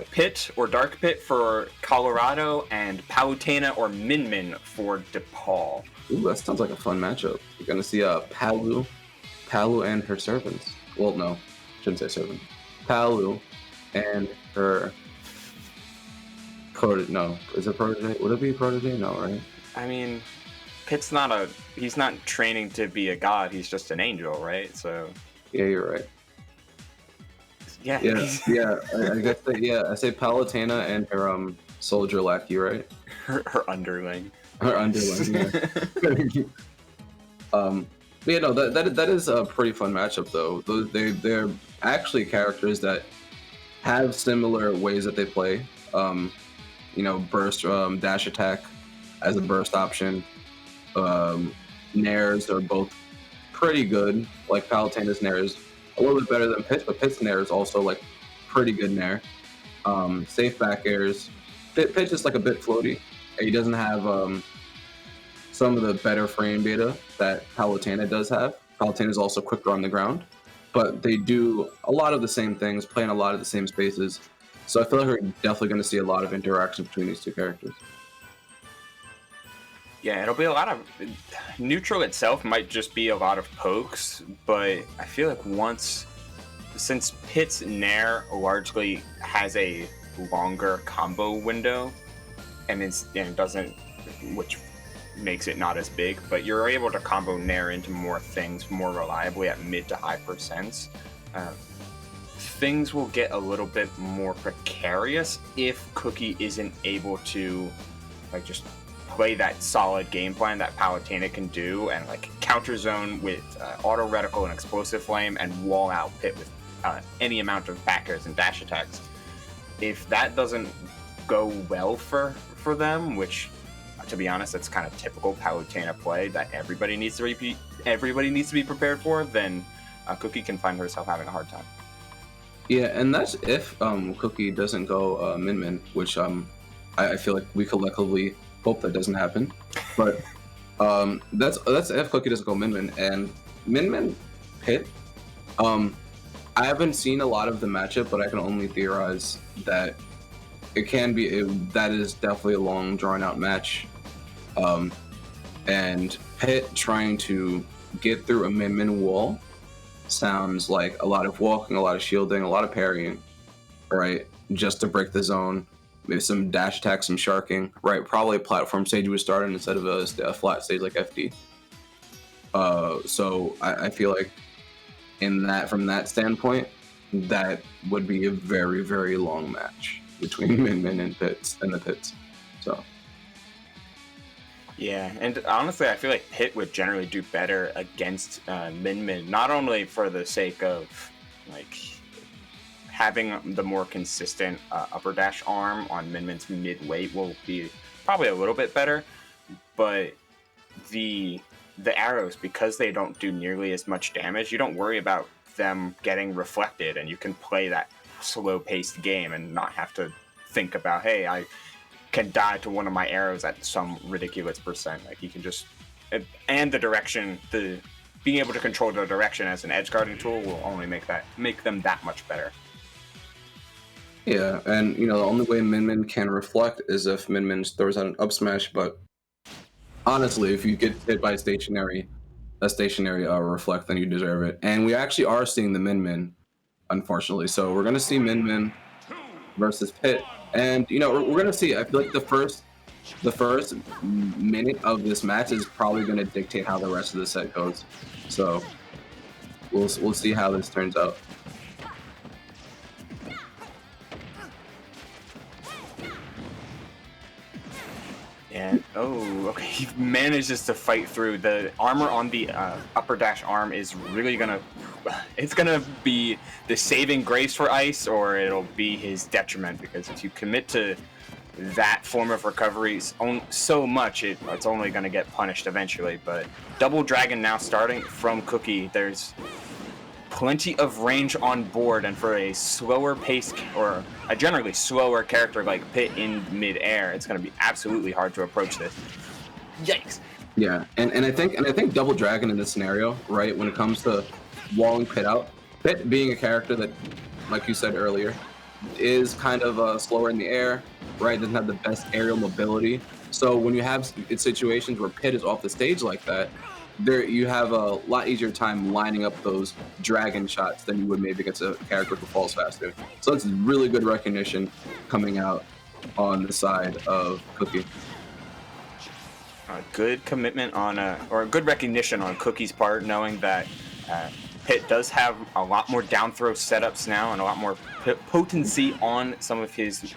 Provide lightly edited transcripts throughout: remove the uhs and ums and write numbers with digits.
Pit or Dark Pit for Colorado, and Palutena or Min Min for DePaul. Ooh, that sounds like a fun matchup. You're gonna see Palu and her servants. Well, no, shouldn't say servant. Palu and her protege. No, is it protege? Would it be protege? No, right? I mean, Pitt's he's not training to be a god. He's just an angel, right? So. Yeah, you're right. Yeah. Yeah. I guess I say Palutena and her soldier lackey, right? Her underling. Her underling. Yeah. Yeah, no, that is a pretty fun matchup though. They're actually characters that have similar ways that they play. Burst, dash attack as a burst option. Nairs are both pretty good. Like Palutena's Nair is a little bit better than Pitt, but Pitt's Nair is also like pretty good Nair. Safe back airs. Pitt is like a bit floaty. He doesn't have some of the better frame data that Palutena does have. Palutena is also quicker on the ground, but they do a lot of the same things, play in a lot of the same spaces. So I feel like we're definitely going to see a lot of interaction between these two characters. Yeah, it'll be a lot of... Neutral itself might just be a lot of pokes, but I feel like since Pitt's Nair largely has a longer combo window, and it doesn't... which makes it not as big, but you're able to combo Nair into more things more reliably at mid to high percents. Things will get a little bit more precarious if Cooki isn't able to just play that solid game plan that Palutena can do and counter zone with auto reticle and explosive flame and wall out Pit with any amount of back airs and dash attacks. If that doesn't go well for them, which to be honest, that's kind of typical Palutena play that everybody needs to be prepared for, then Cooki can find herself having a hard time. Yeah, and that's if Cooki doesn't go Min Min, which I feel like we collectively hope that doesn't happen. But that's if Cooki doesn't go Min Min. And Min Min Pit, I haven't seen a lot of the matchup, but I can only theorize that it can be that is definitely a long drawn out match. And Pit trying to get through a Min Min wall sounds like a lot of walking, a lot of shielding, a lot of parrying, right? Just to break the zone. Maybe some dash attack, some sharking, right? Probably a platform stage was started instead of a flat stage like FD. So I feel like from that standpoint, that would be a very, very long match between Min Min and the Pits. So. Yeah, and honestly, I feel like Pit would generally do better against Min Min, not only for the sake of having the more consistent upper dash arm on Min Min's mid weight will be probably a little bit better, but the arrows, because they don't do nearly as much damage, you don't worry about them getting reflected, and you can play that slow-paced game and not have to think about, hey, I can die to one of my arrows at some ridiculous percent. You can just... And the direction, being able to control the direction as an edge guarding tool will only make them that much better. Yeah, and the only way Min Min can reflect is if Min Min throws out an up smash, but honestly, if you get hit by a stationary reflect, then you deserve it. And we actually are seeing the Min Min, unfortunately. So we're going to see Min Min versus Pit. And, we're going to see, I feel like the first minute of this match is probably going to dictate how the rest of the set goes. So we'll see how this turns out. And okay, he manages to fight through. The armor on the upper dash arm is really gonna be the saving grace for Ice, or it'll be his detriment, because if you commit to that form of recovery so much, it's only gonna get punished eventually. But Double Dragon now starting from Cooki. There's plenty of range on board, and for a slower pace or a generally slower character like Pit in mid-air, it's going to be absolutely hard to approach this. Yikes! Yeah, and I think Double Dragon in this scenario, right, when it comes to walling Pit out, Pit being a character that, like you said earlier, is kind of slower in the air, right? Doesn't have the best aerial mobility. So when you have situations where Pit is off the stage like that, there you have a lot easier time lining up those dragon shots than you would maybe against a character who falls faster. So it's really good recognition coming out on the side of Cookie. A good commitment on or a good recognition on Cookie's part, knowing that Pitt does have a lot more down throw setups now and a lot more potency on some of his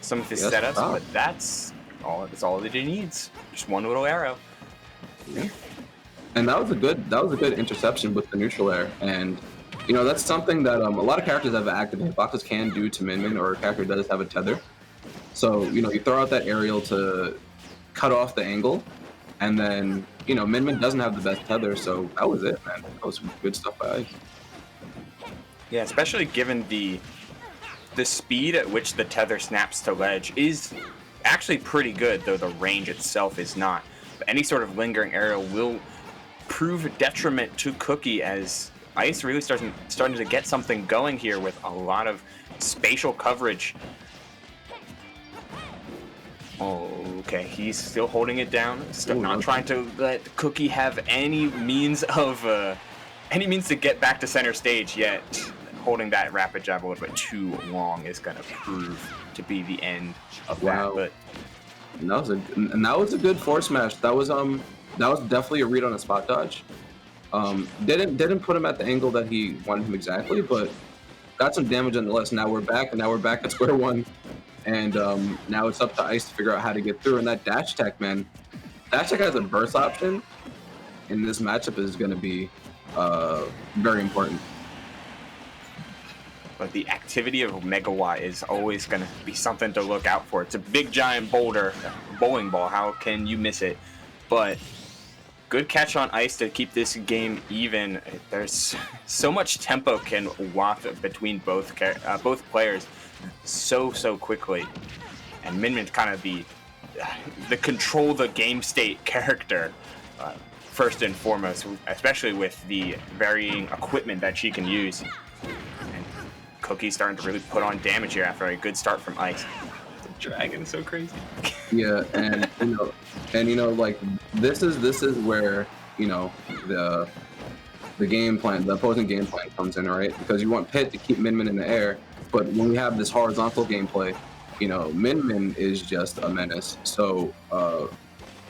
setups. But that's all that he needs. Just one little arrow. Yeah. And that was a good interception with the neutral air. And that's something that a lot of characters have active hitboxes can do to Min Min, or a character does have a tether. So you throw out that aerial to cut off the angle, and then Min Min doesn't have the best tether, so that was it, man. That was some good stuff by Ice. Yeah, especially given the speed at which the tether snaps to ledge is actually pretty good, though the range itself is not. But any sort of lingering aerial will prove a detriment to Cookie, as Ice really starting to get something going here with a lot of spatial coverage. Okay, he's still holding it down. Still not trying to let Cookie have any means to get back to center stage yet. Holding that rapid jab a little bit too long is going to prove to be the end of that. But that was a good force smash. That was definitely a read on a spot dodge. Didn't put him at the angle that he wanted him exactly, but got some damage nonetheless. Now we're back at square one. And now it's up to Ice to figure out how to get through. And that dash attack, man. Dash attack has a burst option, and this matchup is going to be very important. But the activity of Megawatt is always going to be something to look out for. It's a big, giant boulder, bowling ball. How can you miss it? But good catch on Ice to keep this game even. There's so much tempo can waft between both players so quickly, and Min Min's kind of the control the game state character first and foremost, especially with the varying equipment that she can use. And Cookie's starting to really put on damage here after a good start from Ice. The dragon is so crazy. Yeah, and like this is where the game plan, the opposing game plan comes in, right? Because you want Pit to keep Min Min in the air. But when we have this horizontal gameplay, Min Min is just a menace. So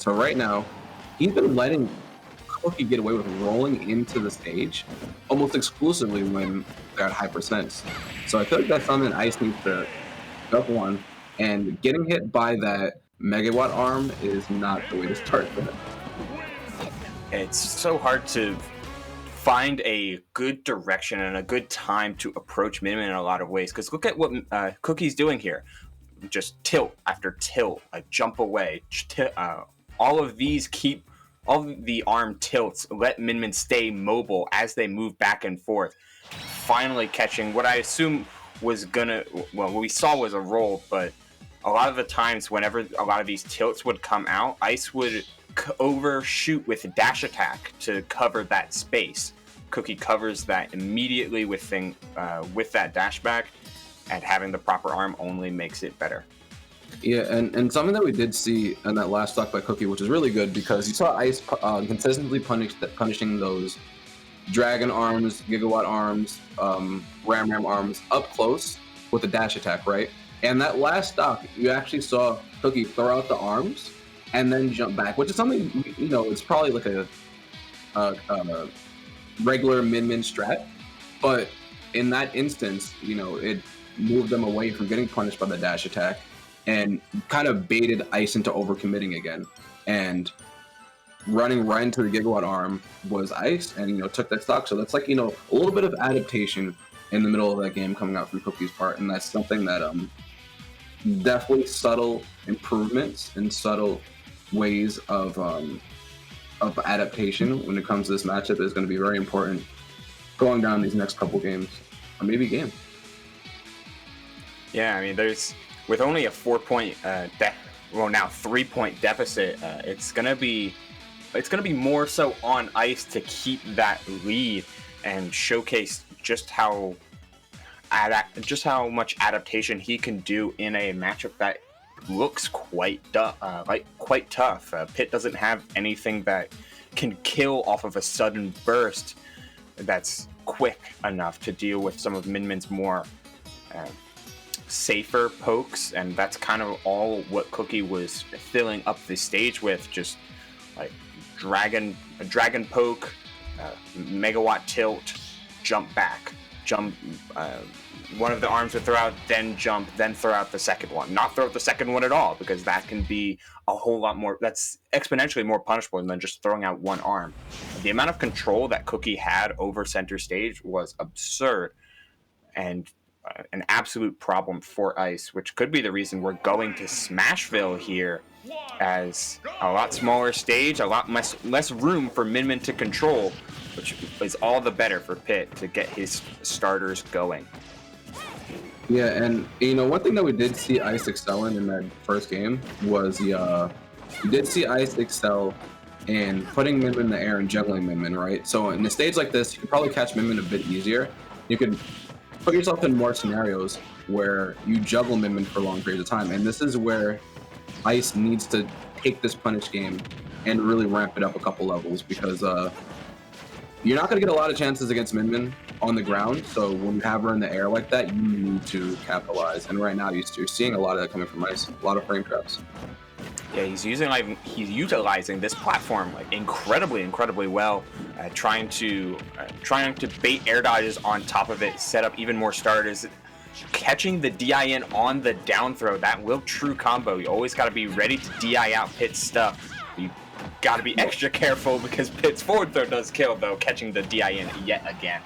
right now, he's been letting Cookie get away with rolling into the stage almost exclusively when they're at high percents. So I feel like that's something Ice needs to up one. And getting hit by that Megawatt arm is not the way to start that. It's so hard to find a good direction and a good time to approach Min Min in a lot of ways. Because look at what Cookie's doing here. Just tilt after tilt, jump away. All of the arm tilts let Min Min stay mobile as they move back and forth. Finally catching what I assume was what we saw was a roll, but a lot of the times whenever a lot of these tilts would come out, Ice would overshoot with a dash attack to cover that space. Cookie covers that immediately with that dash back, and having the proper arm only makes it better. Yeah, and something that we did see in that last stock by Cookie, which is really good, because you saw Ice consistently punishing those dragon arms, gigawatt arms, ram arms up close with a dash attack, right? And that last stock, you actually saw Cookie throw out the arms and then jump back, which is something, it's probably like a regular Min strat. But in that instance, it moved them away from getting punished by the dash attack and kind of baited Ice into overcommitting again. And running right into the gigawatt arm was Ice, and, took that stock. So that's like, a little bit of adaptation in the middle of that game coming out from Cookie's part. And that's something that definitely subtle improvements and subtle ways of adaptation when it comes to this matchup is going to be very important going down these next couple games, or maybe game. Yeah, I mean, with only a 4-point, now 3-point deficit, it's gonna be more so on Ice to keep that lead and showcase just how just how much adaptation he can do in a matchup that looks quite tough. Pitt doesn't have anything that can kill off of a sudden burst that's quick enough to deal with some of Minmin's more safer pokes, and that's kind of all what Cooki was filling up the stage with, just like a dragon poke, megawatt tilt, jump back, jump, one of the arms would throw out, then jump, then throw out the second one. Not throw out the second one at all, because that can be a whole lot more, that's exponentially more punishable than just throwing out one arm. The amount of control that Cooki had over center stage was absurd, and an absolute problem for Ice, which could be the reason we're going to Smashville here, as a lot smaller stage, a lot less room for Minmin to control, which is all the better for Pitt to get his starters going. Yeah, and one thing that we did see Ice excel in that first game was we did see Ice excel in putting Minmin in the air and juggling Minmin, right? So in a stage like this, you could probably catch Minmin a bit easier. You could put yourself in more scenarios where you juggle Minmin for long periods of time, and this is where Ice needs to take this punish game and really ramp it up a couple levels, because you're not going to get a lot of chances against Minmin on the ground, so when you have her in the air like that, you need to capitalize, and right now you're seeing a lot of that coming from Ice, a lot of frame traps. Yeah, he's utilizing this platform like incredibly well, trying to bait air dodges on top of it, set up even more starters, catching the DI in on the down throw. That will true combo. You always got to be ready to DI out Pitt's stuff. You got to be extra careful, because Pitt's forward throw does kill, though, catching the DI in yet again.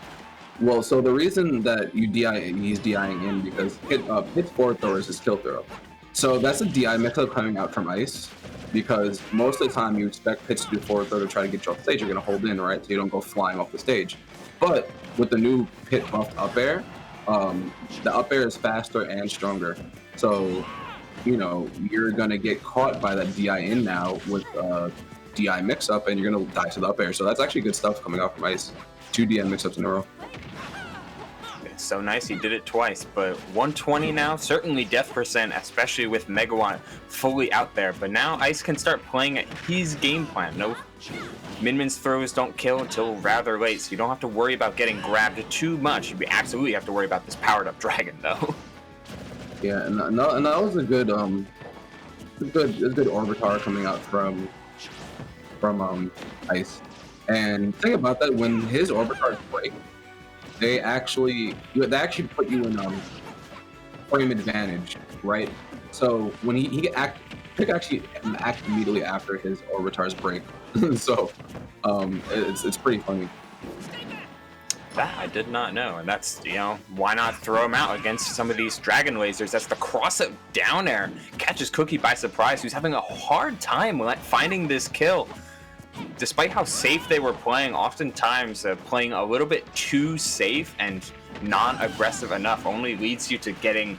Well, so the reason that he's DIing in, because Pitt's forward throw is his kill throw. So that's a DI mix-up coming out from Ice, because most of the time you expect Pitt to do forward throw to try to get you off the stage. You're going to hold in, right, so you don't go flying off the stage. But with the new Pitt buffed up air, the up air is faster and stronger. So, you're going to get caught by that DI in now with DI mix-up, and you're going to die to the up air. So that's actually good stuff coming out from Ice. 2 DI mix-ups in a row. It's so nice he did it twice, but 120 now, certainly death percent, especially with Megawatt fully out there. But now Ice can start playing at his game plan. No, Minmin's throws don't kill until rather late, so you don't have to worry about getting grabbed too much. You absolutely have to worry about this powered up dragon, though. Yeah, and that was a good Orbitar coming out from Ice. And the thing about that, when his Orbitars break, they actually put you in frame advantage, right? So when Pick actually act immediately after his Orbitars break. So it's pretty funny. That I did not know, and that's, why not throw him out against some of these dragon lasers? That's the cross-up down air, catches Cooki by surprise, who's having a hard time finding this kill. Despite how safe they were playing, oftentimes playing a little bit too safe and non-aggressive enough only leads you to getting,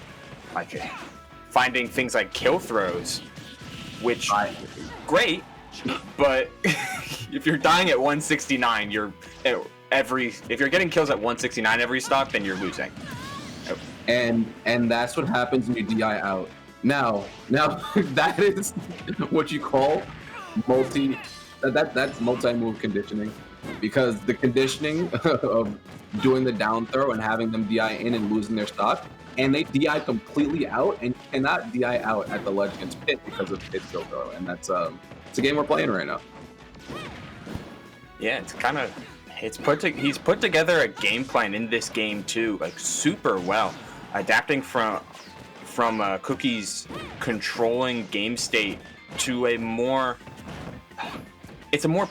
finding things like kill throws, which, great, but if you're dying at 169, if you're getting kills at 169 every stock, then you're losing. And that's what happens when you DI out. Now that is what you call that's multi-move conditioning, because the conditioning of doing the down throw and having them DI in and losing their stock, and they DI completely out, and you cannot DI out at the ledge against Pitt because of Pitt's kill throw, and that's it's a game we're playing right now. Yeah, he's put together a game plan in this game too, super well, adapting from Cooki's controlling game state to a more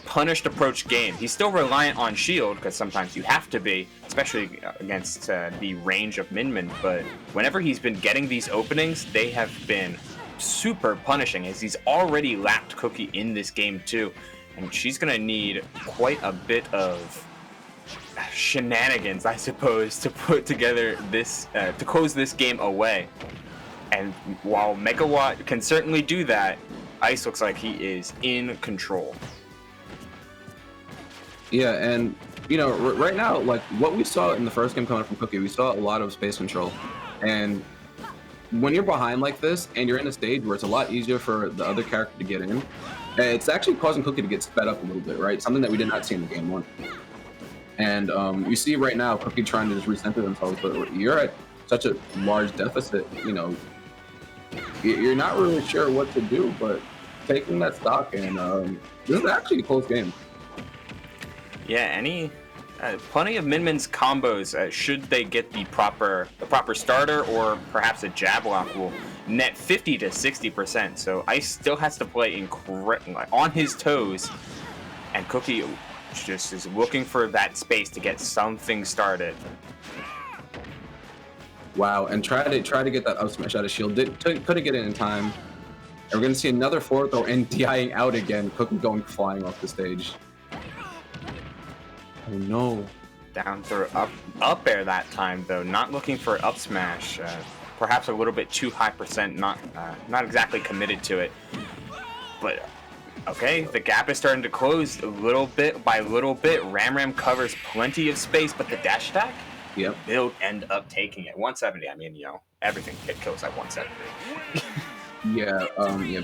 punished approach game. He's still reliant on shield, because sometimes you have to be, especially against the range of Minmin, but whenever he's been getting these openings, they have been super punishing, as he's already lapped Cooki in this game too, and she's gonna need quite a bit of shenanigans, I suppose, to put together this, to close this game away. And while Megawatt can certainly do that, Ice looks like he is in control. Yeah, and right now, like what we saw in the first game coming up from Cookie, we saw a lot of space control, and when you're behind like this and you're in a stage where it's a lot easier for the other character to get in, it's actually causing Cookie to get sped up a little bit, right? Something that we did not see in the game one. And you see right now Cookie trying to just recenter themselves, but you're at such a large deficit, you're not really sure what to do, but taking that stock, and this is actually a close game. Yeah, plenty of Min Min's combos, should they get the proper starter or perhaps a jab lock, will net 50 to 60%. So Ice still has to play on his toes, and Cookie just is looking for that space to get something started. Wow, and try to get that up smash out of shield. Couldn't get it in time. And we're gonna see another forward throw and DIing out again. Cookie going flying off the stage. Oh no. Down throw, up air that time though. Not looking for up smash. Perhaps a little bit too high percent. Not exactly committed to it. But okay, the gap is starting to close little bit by little bit. Ram covers plenty of space, but the dash attack. Yep. They'll end up taking it. 170. I mean, everything Pit kills at 170.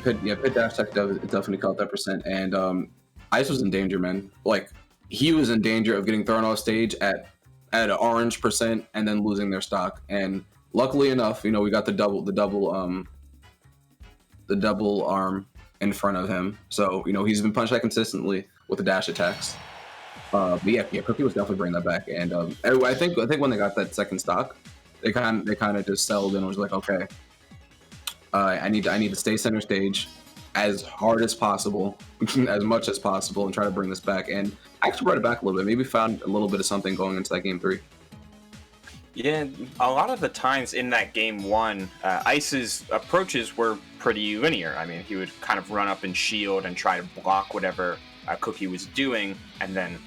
Pit dash attack definitely caught that percent, and Ice was in danger, man. Like he was in danger of getting thrown off stage at an orange percent and then losing their stock. And luckily enough, we got the double arm in front of him, so he's been punched back consistently with the dash attacks. But yeah, Cookie was definitely bringing that back, and I think when they got that second stock, they kind of just settled in and was like, okay, I need to stay center stage as hard as possible, as much as possible, and try to bring this back. And I actually brought it back a little bit. Maybe found a little bit of something going into that game 3. Yeah, a lot of the times in that game 1, Ice's approaches were pretty linear. I mean, he would kind of run up and shield and try to block whatever Cookie was doing, and then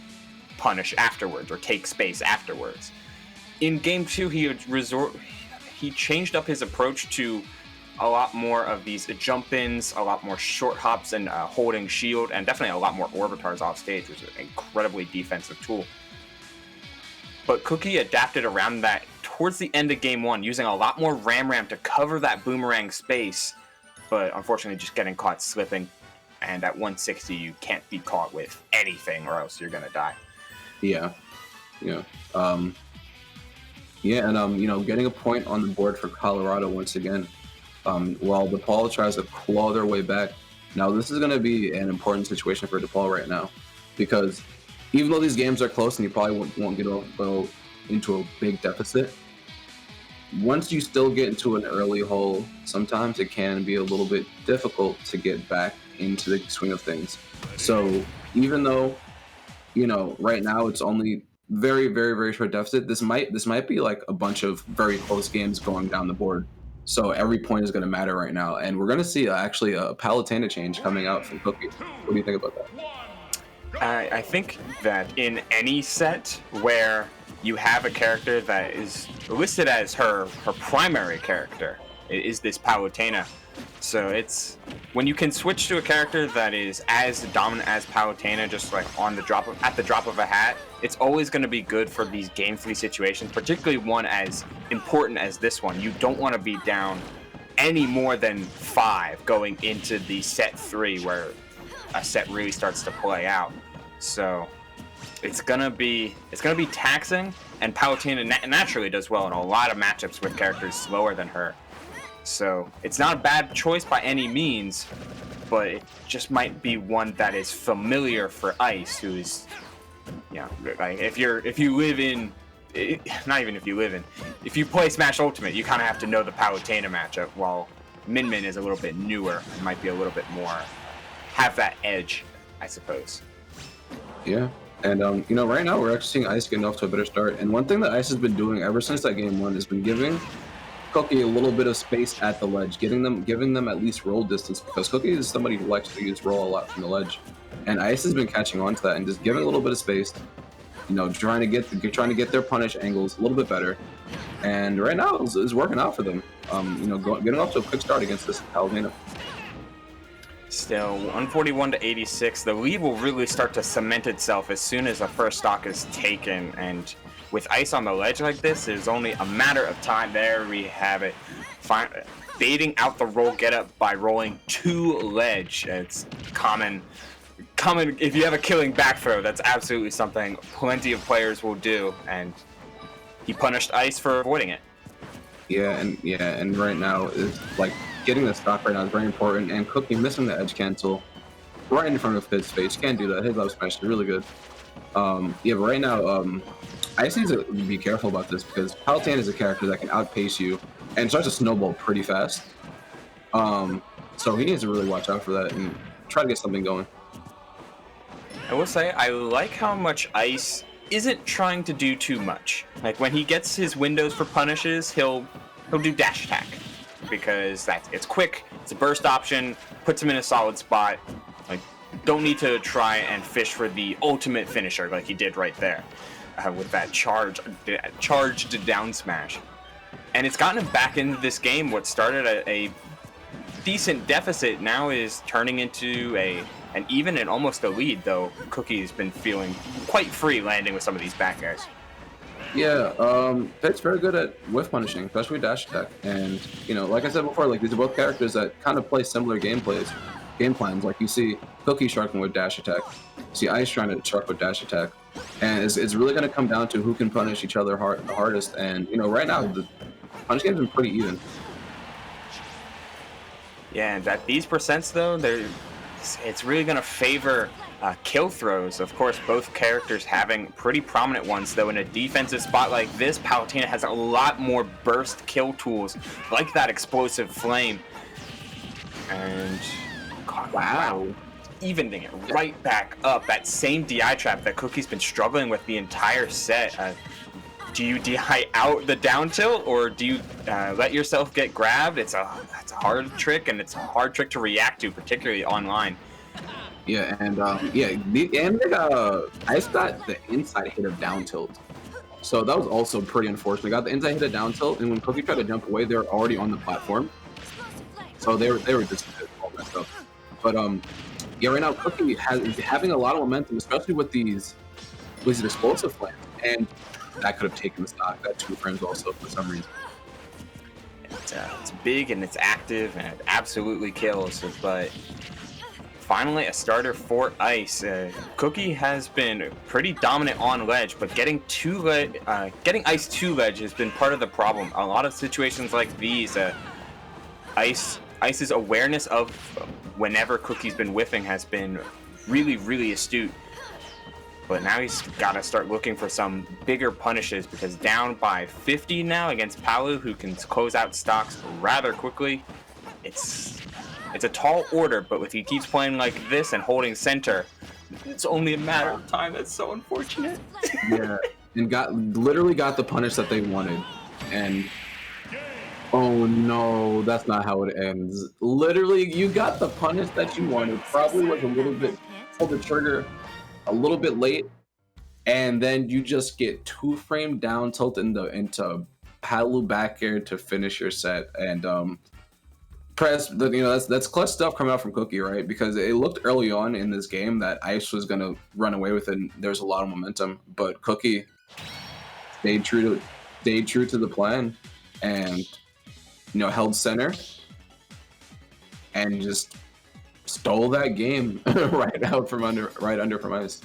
punish afterwards or take space afterwards. In game 2, he changed up his approach to a lot more of these jump-ins, a lot more short hops and holding shield, and definitely a lot more orbitars off stage, which is an incredibly defensive tool. But Cookie adapted around that towards the end of game 1, using a lot more ram to cover that boomerang space, but unfortunately just getting caught slipping. And at 160, you can't be caught with anything, or else you're gonna die. Yeah. And getting a point on the board for Colorado once again. While DePaul tries to claw their way back. Now, this is going to be an important situation for DePaul right now, because even though these games are close and you probably won't go into a big deficit, once you still get into an early hole, sometimes it can be a little bit difficult to get back into the swing of things. So even though, right now it's only very, very, very short deficit, this might be like a bunch of very close games going down the board. So every point is going to matter right now, and we're going to see actually a Palutena change coming out from Cookie. What do you think about that? I think that in any set where you have a character that is listed as her primary character, is this Palutena. So it's when you can switch to a character that is as dominant as Palutena, just like at the drop of a hat, it's always going to be good for these game 3 situations, particularly one as important as this one. You don't want to be down any more than 5 going into the set 3, where a set really starts to play out. So it's gonna be taxing, and Palutena naturally does well in a lot of matchups with characters slower than her. So it's not a bad choice by any means, but it just might be one that is familiar for Ice, who is, like if you play Smash Ultimate, you kind of have to know the Palutena matchup, while Min is a little bit newer and might be a little bit more, have that edge, I suppose. Yeah. And, right now we're actually seeing Ice getting off to a better start. And one thing that Ice has been doing ever since that game 1 has been giving Cookie a little bit of space at the ledge, giving them at least roll distance, because Cookie is somebody who likes to use roll a lot from the ledge. And Ice has been catching on to that and just giving a little bit of space, trying to get their punish angles a little bit better. And right now it's working out for them. Getting off to a quick start against this Palutena. Still 141 to 86. The lead will really start to cement itself as soon as the first stock is taken. And with ice on the ledge like this, there's only a matter of time. There we have it. Baiting out the roll get up by rolling to ledge. It's common. If you have a killing back throw, that's absolutely something plenty of players will do. And he punished ice for avoiding it. And right now it's like getting the stock right now is very important. And Cooki missing the edge cancel right in front of his face. Can't do that. His up smash is really good. But right now, I just need to be careful about this because Palutena is a character that can outpace you and starts to snowball pretty fast. So he needs to really watch out for that and try to get something going. I will say, I like how much ice isn't trying to do too much. Like when he gets his windows for punishes, he'll do dash attack because it's quick, it's a burst option, puts him in a solid spot. Like don't need to try and fish for the ultimate finisher like he did right there with that charged down smash. And it's gotten him back into this game. What started a decent deficit now is turning into an even and almost a lead, though Cookie's been feeling quite free landing with some of these back guys. Yeah, Pitt's very good at whiff punishing, especially with dash attack. And, like I said before, like these are both characters that kind of play similar game plans. Like you see Cookie sharking with dash attack, you see Ice trying to shark with dash attack. And it's really going to come down to who can punish each other the hardest. And, right now, the punish game's been pretty even. Yeah, and at these percents, though, it's really going to favor kill throws. Of course, both characters having pretty prominent ones, though in a defensive spot like this, Palutena has a lot more burst kill tools, like that explosive flame. And, God, wow. Evening it right back up. That same DI trap that Cookie's been struggling with the entire set. Do you DI out the down tilt, or do you let yourself get grabbed? It's a hard trick, and it's a hard trick to react to, particularly online. Yeah, and Ice got the inside hit of down tilt, so that was also pretty unfortunate. Got the inside hit of down tilt, and when Cooki tried to jump away, they were already on the platform, so they were just all messed up. But right now Cooki is having a lot of momentum, especially with these explosive flames, and that could have taken the stock. That 2 frames also for some reason. It's big and it's active and it absolutely kills. But finally, a starter for Ice. Cooki has been pretty dominant on ledge, but getting Ice to ledge has been part of the problem. A lot of situations like these, Ice's awareness of whenever Cookie's been whiffing has been really, really astute. But now he's got to start looking for some bigger punishes because down by 50 now against Palu, who can close out stocks rather quickly. It's a tall order, but if he keeps playing like this and holding center, it's only a matter of time. That's so unfortunate. Yeah, and literally got the punish that they wanted. And oh no, that's not how it ends. Literally, you got the punish that you wanted. Probably was a little bit, pulled the trigger a little bit late, and then you just get 2-frame down tilt into Palu back air to finish your set. And that's clutch stuff coming out from Cooki, right? Because it looked early on in this game that Ice was gonna run away with it. And there's a lot of momentum, but Cooki stayed true to the plan, and held center and just stole that game right under from Ice.